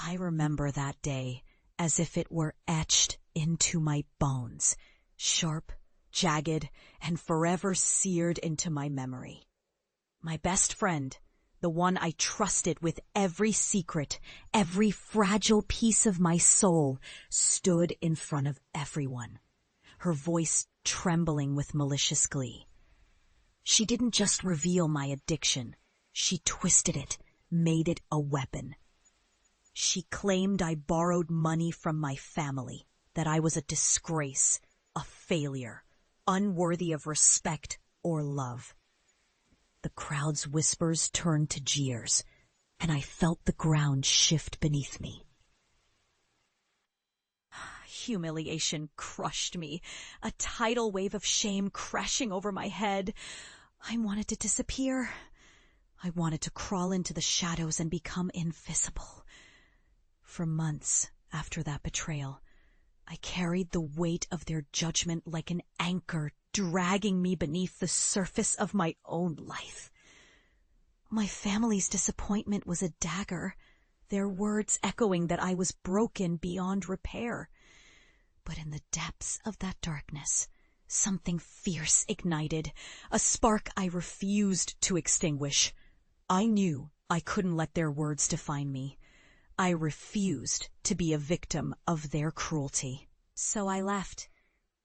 I remember that day as if it were etched into my bones, sharp, jagged, and forever seared into my memory. My best friend, the one I trusted with every secret, every fragile piece of my soul, stood in front of everyone, her voice trembling with malicious glee. She didn't just reveal my addiction, she twisted it, made it a weapon. She claimed I borrowed money from my family, that I was a disgrace, a failure, unworthy of respect or love. The crowd's whispers turned to jeers, and I felt the ground shift beneath me. Humiliation crushed me, a tidal wave of shame crashing over my head. I wanted to disappear. I wanted to crawl into the shadows and become invisible. For months after that betrayal, I carried the weight of their judgment like an anchor dragging me beneath the surface of my own life. My family's disappointment was a dagger, their words echoing that I was broken beyond repair. But in the depths of that darkness, something fierce ignited, a spark I refused to extinguish. I knew I couldn't let their words define me. I refused to be a victim of their cruelty. So I left.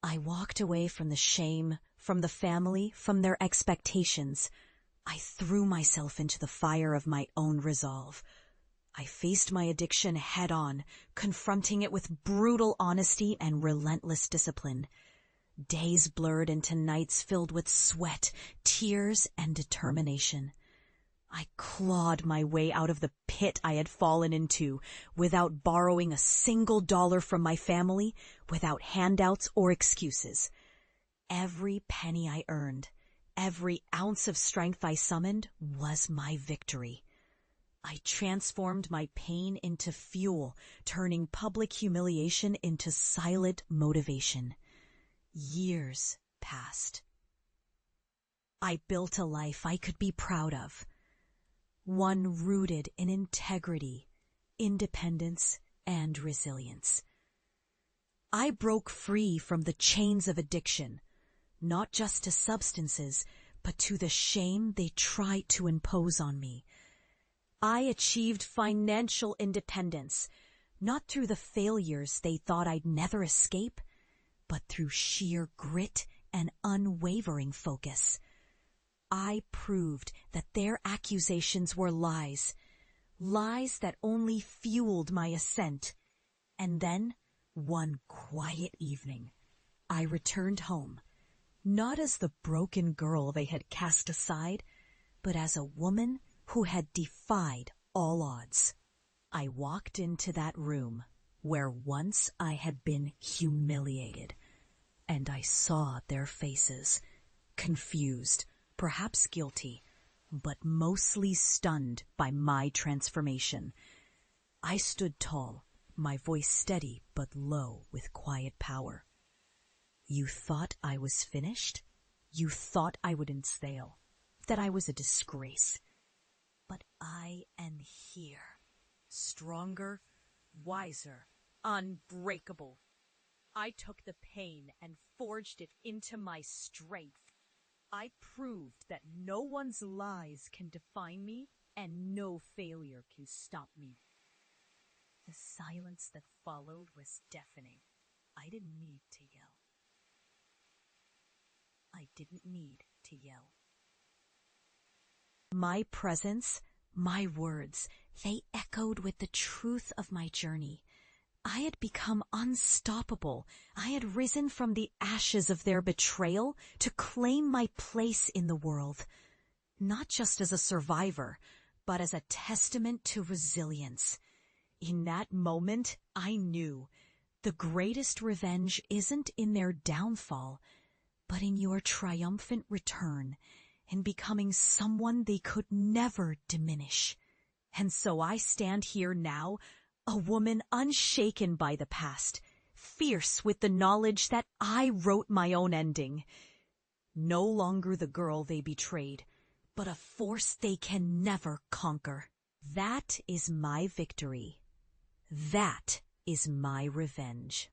I walked away from the shame, from the family, from their expectations. I threw myself into the fire of my own resolve. I faced my addiction head-on, confronting it with brutal honesty and relentless discipline. Days blurred into nights filled with sweat, tears, and determination. I clawed my way out of the pit I had fallen into, without borrowing a single dollar from my family, without handouts or excuses. Every penny I earned, every ounce of strength I summoned was my victory. I transformed my pain into fuel, turning public humiliation into silent motivation. Years passed. I built a life I could be proud of. One rooted in integrity, independence, and resilience. I broke free from the chains of addiction, not just to substances, but to the shame they tried to impose on me. I achieved financial independence, not through the failures they thought I'd never escape, but through sheer grit and unwavering focus. I proved that their accusations were lies, lies that only fueled my ascent. And then, one quiet evening, I returned home, not as the broken girl they had cast aside, but as a woman who had defied all odds. I walked into that room where once I had been humiliated, and I saw their faces, confused, perhaps guilty, but mostly stunned by my transformation. I stood tall, my voice steady but low with quiet power. You thought I was finished? You thought I would stale, that I was a disgrace. But I am here, stronger, wiser, unbreakable. I took the pain and forged it into my strength. I proved that no one's lies can define me and no failure can stop me. The silence that followed was deafening. I didn't need to yell. I didn't need to yell. My presence, my words, they echoed with the truth of my journey. I had become unstoppable. I had risen from the ashes of their betrayal to claim my place in the world, not just as a survivor, but as a testament to resilience. In that moment, I knew the greatest revenge isn't in their downfall, but in your triumphant return, in becoming someone they could never diminish. And so I stand here now, a woman unshaken by the past, fierce with the knowledge that I wrote my own ending. No longer the girl they betrayed, but a force they can never conquer. That is my victory. That is my revenge.